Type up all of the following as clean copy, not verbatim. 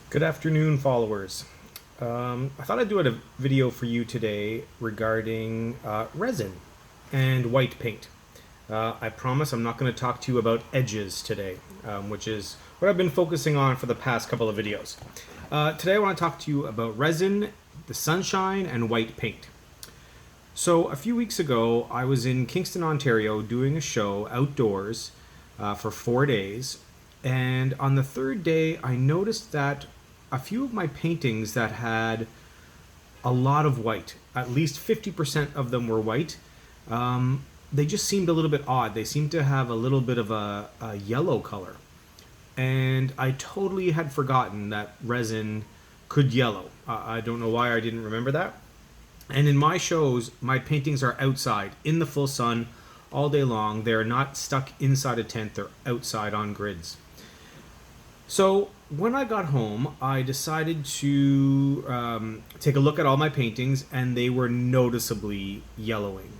Good afternoon, followers. I thought I'd do a video for you today regarding resin and white paint. I promise I'm not going to talk to you about edges today, which is what I've been focusing on for the past couple of videos. Today I want to talk to you about resin, the sunshine, and white paint. So a few weeks ago, I was in Kingston, Ontario, doing a show outdoors for 4 days. And on the third day, I noticed that a few of my paintings that had a lot of white, at least 50% of them were white, they just seemed a little bit odd. They seemed to have a little bit of a yellow color. And I totally had forgotten that resin could yellow. I don't know why I didn't remember that. And in my shows, my paintings are outside in the full sun all day long. They're not stuck inside a tent, they're outside on grids. So when I got home, I decided to take a look at all my paintings, and they were noticeably yellowing,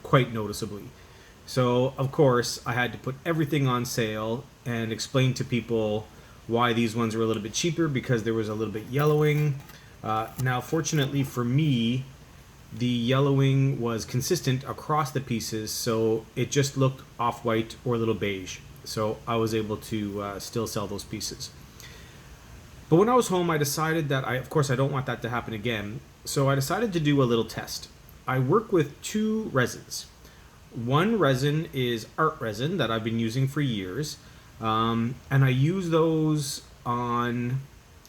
quite noticeably. So of course, I had to put everything on sale and explain to people why these ones were a little bit cheaper, because there was a little bit yellowing. Now, fortunately for me, the yellowing was consistent across the pieces, so it just looked off-white or a little beige. So I was able to still sell those pieces. But when I was home, I decided that of course, I don't want that to happen again. So I decided to do a little test. I work with two resins. One resin is art resin that I've been using for years, and I use those on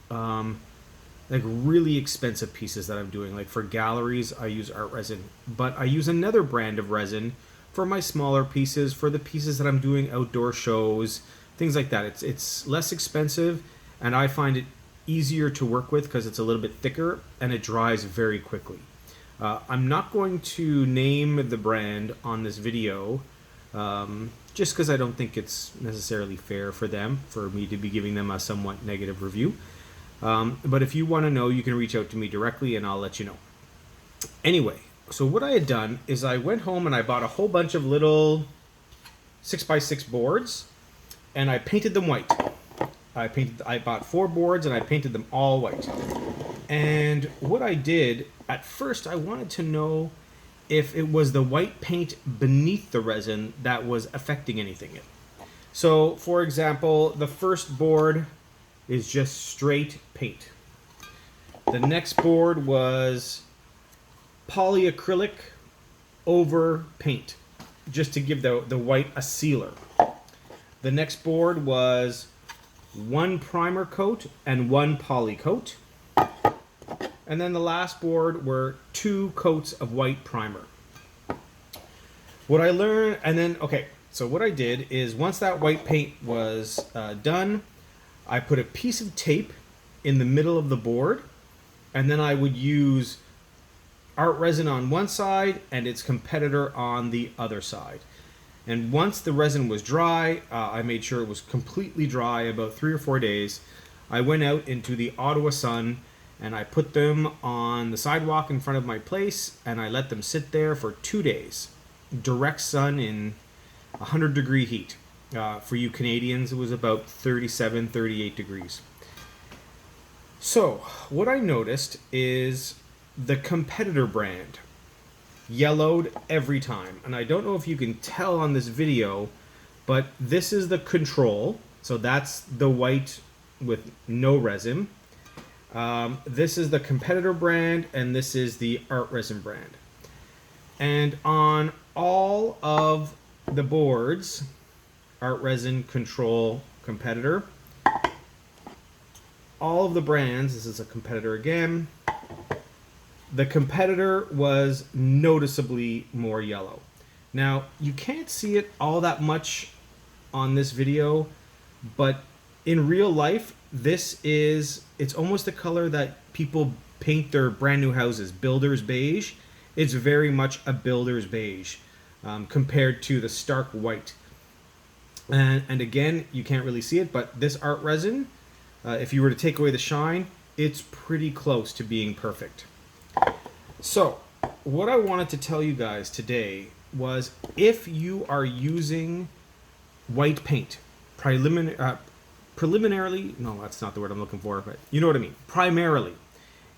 like really expensive pieces that I'm doing. Like for galleries, I use art resin, but I use another brand of resin for my smaller pieces, for the pieces that I'm doing outdoor shows, things like that. It's less expensive, and I find it easier to work with because it's a little bit thicker and it dries very quickly. I'm not going to name the brand on this video, just because I don't think it's necessarily fair for me to be giving them a somewhat negative review. But if you want to know, you can reach out to me directly and I'll let you know. Anyway, so what I had done is I went home and I bought a whole bunch of little 6x6 boards, and I painted them white. I bought 4 boards and I painted them all white. And what I did, at first I wanted to know if it was the white paint beneath the resin that was affecting anything. So, for example, the first board is just straight paint. The next board was polyacrylic over paint, just to give the white a sealer. The next board was 1 primer coat and 1 poly coat. And then the last board were 2 coats of white primer. What I learned, and then, okay, so what I did is once that white paint was done, I put a piece of tape in the middle of the board, and then I would use art resin on one side and its competitor on the other side. And once the resin was dry, I made sure it was completely dry, about 3 or 4 days. I went out into the Ottawa sun and I put them on the sidewalk in front of my place, and I let them sit there for 2 days. Direct sun in 100-degree heat. For you Canadians, it was about 37, 38 degrees. So, what I noticed is the competitor brand yellowed every time. And I don't know if you can tell on this video, but this is the control. So that's the white with no resin. This is the competitor brand, and this is the art resin brand. And on all of the boards, art resin, control, competitor, all of the brands, this is a competitor again, the competitor was noticeably more yellow. Now, you can't see it all that much on this video, but in real life, it's almost the color that people paint their brand new houses, builder's beige. It's very much a builder's beige compared to the stark white. And again, you can't really see it, but this art resin, if you were to take away the shine, it's pretty close to being perfect. So, what I wanted to tell you guys today was, if you are using white paint, preliminarily, no, that's not the word I'm looking for, but you know what I mean. Primarily,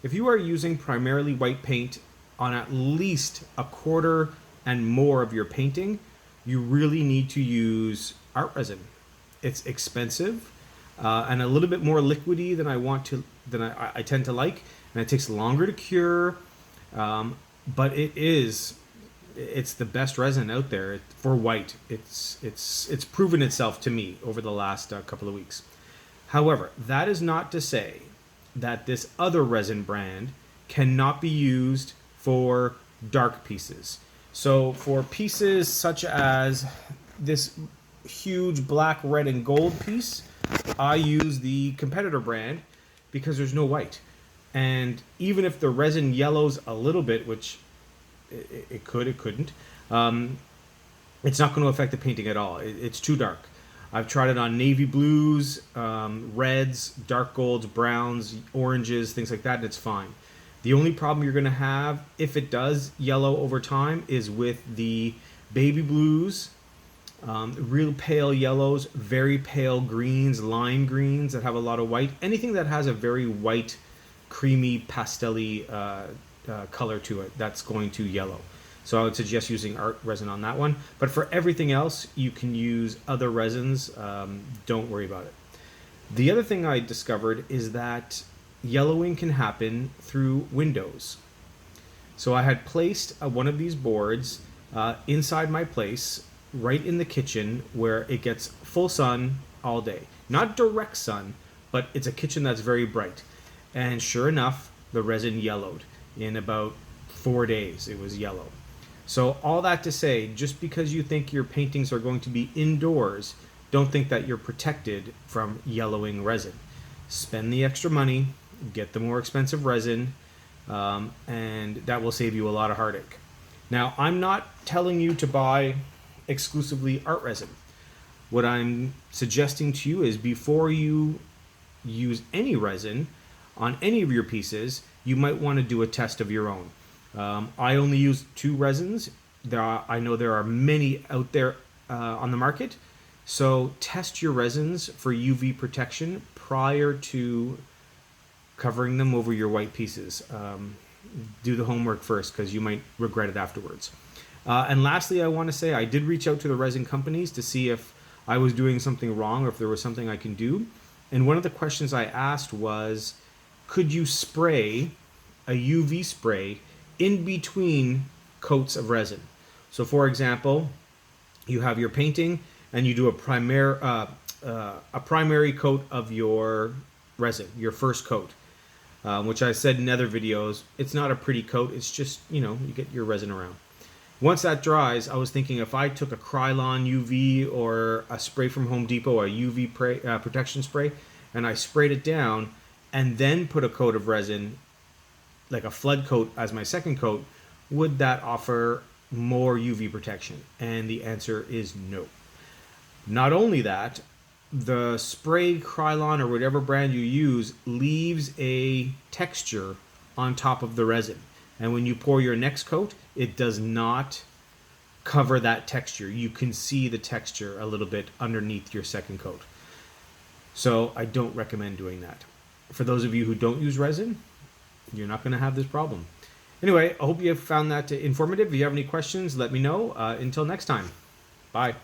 if you are using primarily white paint on at least a quarter and more of your painting, you really need to use art resin. It's expensive and a little bit more liquidy than I tend to like, and it takes longer to cure. But it's the best resin out there for white. It's proven itself to me over the last couple of weeks. However, that is not to say that this other resin brand cannot be used for dark pieces. So for pieces such as this huge black, red, and gold piece, I use the competitor brand because there's no white. And even if the resin yellows a little bit, which it couldn't, it's not going to affect the painting at all. It's too dark. I've tried it on navy blues, reds, dark golds, browns, oranges, things like that, and it's fine. The only problem you're going to have if it does yellow over time is with the baby blues, real pale yellows, very pale greens, lime greens that have a lot of white. Anything that has a very white, creamy, pastel-y color to it, that's going to yellow. So I would suggest using art resin on that one. But for everything else, you can use other resins. Don't worry about it. The other thing I discovered is that yellowing can happen through windows. So I had placed one of these boards inside my place, right in the kitchen, where it gets full sun all day. Not direct sun, but it's a kitchen that's very bright. And sure enough, the resin yellowed. In about 4 days, it was yellow. So all that to say, just because you think your paintings are going to be indoors, don't think that you're protected from yellowing resin. Spend the extra money, get the more expensive resin, and that will save you a lot of heartache. Now, I'm not telling you to buy exclusively art resin. What I'm suggesting to you is before you use any resin on any of your pieces, you might want to do a test of your own. I only use 2 resins. I know there are many out there on the market. So test your resins for UV protection prior to covering them over your white pieces. Do the homework first because you might regret it afterwards. And lastly, I want to say I did reach out to the resin companies to see if I was doing something wrong or if there was something I can do. And one of the questions I asked was, could you spray a UV spray in between coats of resin? So for example, you have your painting and you do a primary coat of your resin, your first coat, which I said in other videos, it's not a pretty coat. It's just, you get your resin around. Once that dries, I was thinking if I took a Krylon UV or a spray from Home Depot, a UV protection spray, and I sprayed it down and then put a coat of resin, like a flood coat as my second coat, would that offer more UV protection? And the answer is no. Not only that, the spray Krylon or whatever brand you use leaves a texture on top of the resin. And when you pour your next coat, it does not cover that texture. You can see the texture a little bit underneath your second coat. So I don't recommend doing that. For those of you who don't use resin, you're not going to have this problem. Anyway, I hope you have found that informative. If you have any questions, let me know. Until next time, bye.